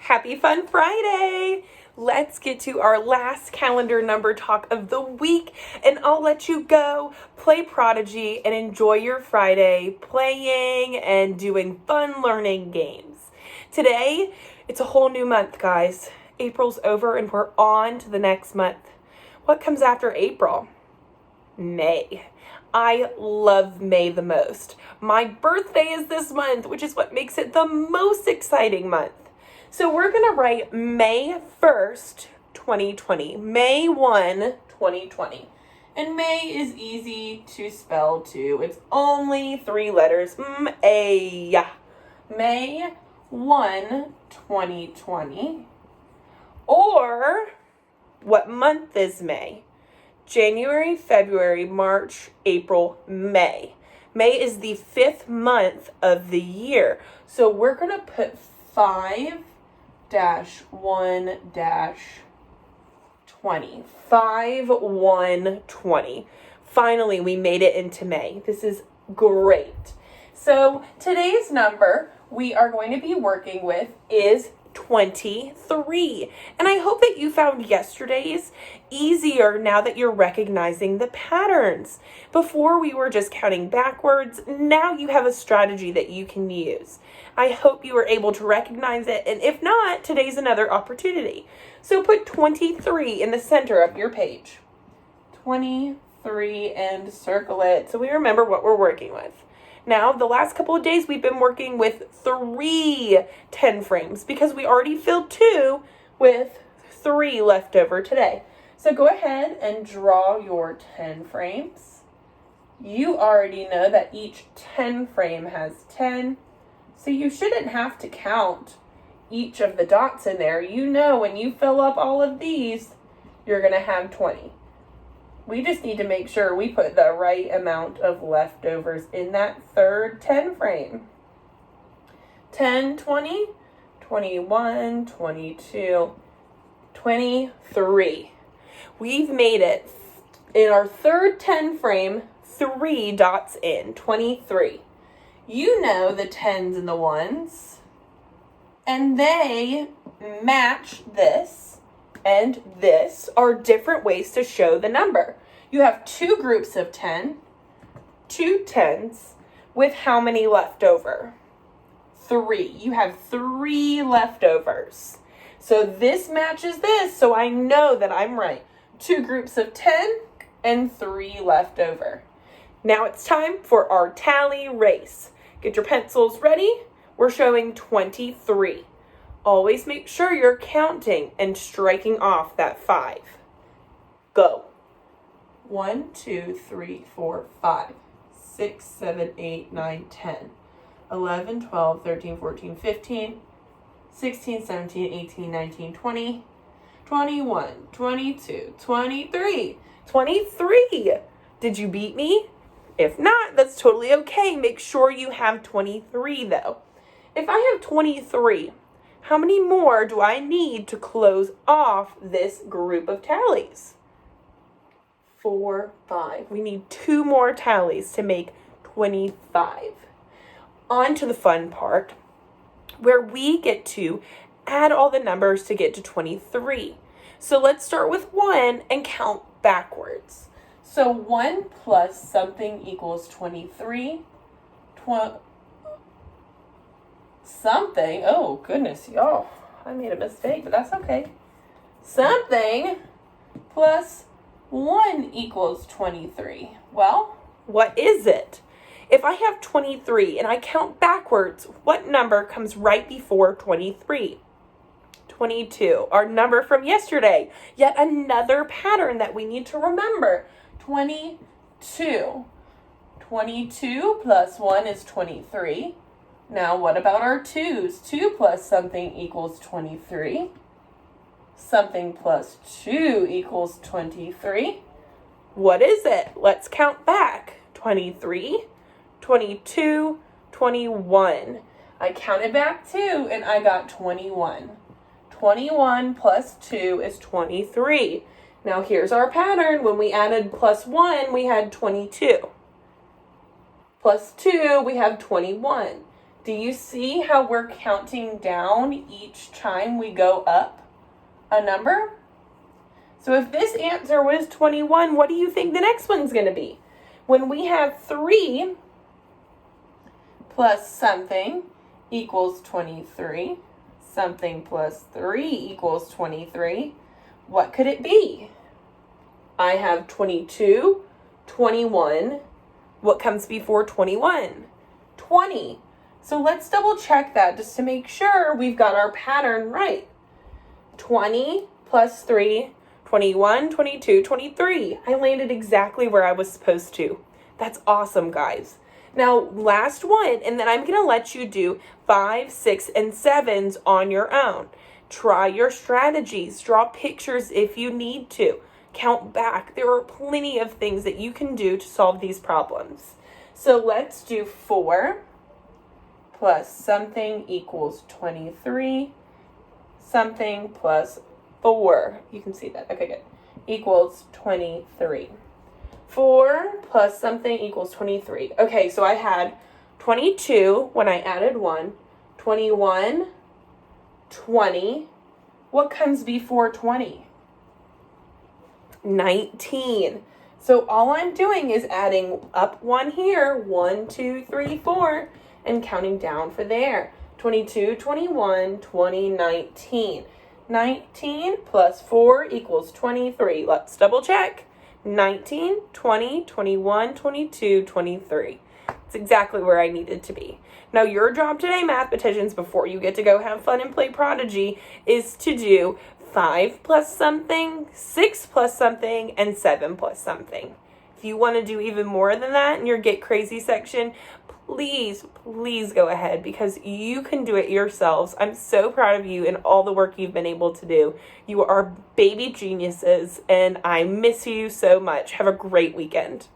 Happy Fun Friday! Let's get to our last calendar number talk of the week, and I'll let you go play Prodigy and enjoy your Friday playing and doing fun learning games. Today, it's a whole new month, guys. April's over and we're on to the next month. What comes after April? May. I love May the most. My birthday is this month, which is what makes it the most exciting month. So we're going to write May 1st, 2020. May 1, 2020. And May is easy to spell too. It's only 3 letters. M-A. May 1, 2020. Or, what month is May? January, February, March, April, May. May is the 5th month of the year. So we're going to put 5-1-20. 5-1-20. Finally, we made it into May. This is great. So today's number we are going to be working with is 23. And I hope that you found yesterday's easier now that you're recognizing the patterns. Before we were just counting backwards. Now you have a strategy that you can use. I hope you were able to recognize it. And if not, today's another opportunity. So put 23 in the center of your page. 23 and circle it so we remember what we're working with. Now, the last couple of days, we've been working with 3 10 frames because we already filled 2 with 3 left over today. So go ahead and draw your 10 frames. You already know that each 10 frame has 10, so you shouldn't have to count each of the dots in there. You know when you fill up all of these, you're going to have 20. We just need to make sure we put the right amount of leftovers in that third 10 frame. 10, 20, 21, 22, 23. We've made it in our third 10 frame, 3 dots in, 23. You know the 10s and the 1s, and they match this. And this are different ways to show the number. You have 2 groups of 10, 2 10s, with how many left over? 3. You have 3 leftovers. So this matches this, so I know that I'm right. 2 groups of 10 and 3 left over. Now it's time for our tally race. Get your pencils ready. We're showing 23. Always make sure you're counting and striking off that 5. Go. 1, 2, 3, 4, 5, 6, 7, 8, 9, 10, 11, 12, 13, 14, 15, 16, 17, 18, 19, 20, 21, 22, 23. 23. Did you beat me? If not, that's totally okay. Make sure you have 23 though. If I have 23, how many more do I need to close off this group of tallies? 4, 5. We need 2 more tallies to make 25. On to the fun part, where we get to add all the numbers to get to 23. So let's start with 1 and count backwards. So 1 plus something equals 23. Something, oh goodness, y'all, I made a mistake, but that's okay. Something plus 1 equals 23. Well, what is it? If I have 23 and I count backwards, what number comes right before 23? 22, our number from yesterday. Yet another pattern that we need to remember. 22. 22 plus 1 is 23. Now, what about our 2's? 2 plus something equals 23. Something plus 2 equals 23. What is it? Let's count back. 23, 22, 21. I counted back 2 and I got 21. 21 plus 2 is 23. Now, here's our pattern. When we added plus 1, we had 22. Plus 2, we have 21. Do you see how we're counting down each time we go up a number? So if this answer was 21, what do you think the next one's going to be? When we have 3 plus something equals 23, something plus 3 equals 23, what could it be? I have 22, 21. What comes before 21? 20. So let's double check that just to make sure we've got our pattern right. 20 plus 3, 21, 22, 23. I landed exactly where I was supposed to. That's awesome, guys. Now, last one, and then I'm going to let you do 5, 6, and 7s on your own. Try your strategies. Draw pictures if you need to. Count back. There are plenty of things that you can do to solve these problems. So let's do 4 plus something equals 23. Something plus 4. You can see that. Okay, good. Equals 23. 4 plus something equals 23. Okay, so I had 22 when I added 1. 21, 20. What comes before 20? 19. So all I'm doing is adding up 1 here. 1, 2, 3, 4. And counting down for there. 22, 21, 20, 19. 19 plus 4 equals 23. Let's double check. 19, 20, 21, 22, 23. It's exactly where I needed to be. Now your job today, mathematicians, before you get to go have fun and play Prodigy, is to do 5 plus something, 6 plus something, and 7 plus something. If you want to do even more than that in your Get Crazy section, please go ahead because you can do it yourselves. I'm so proud of you and all the work you've been able to do. You are baby geniuses and I miss you so much. Have a great weekend.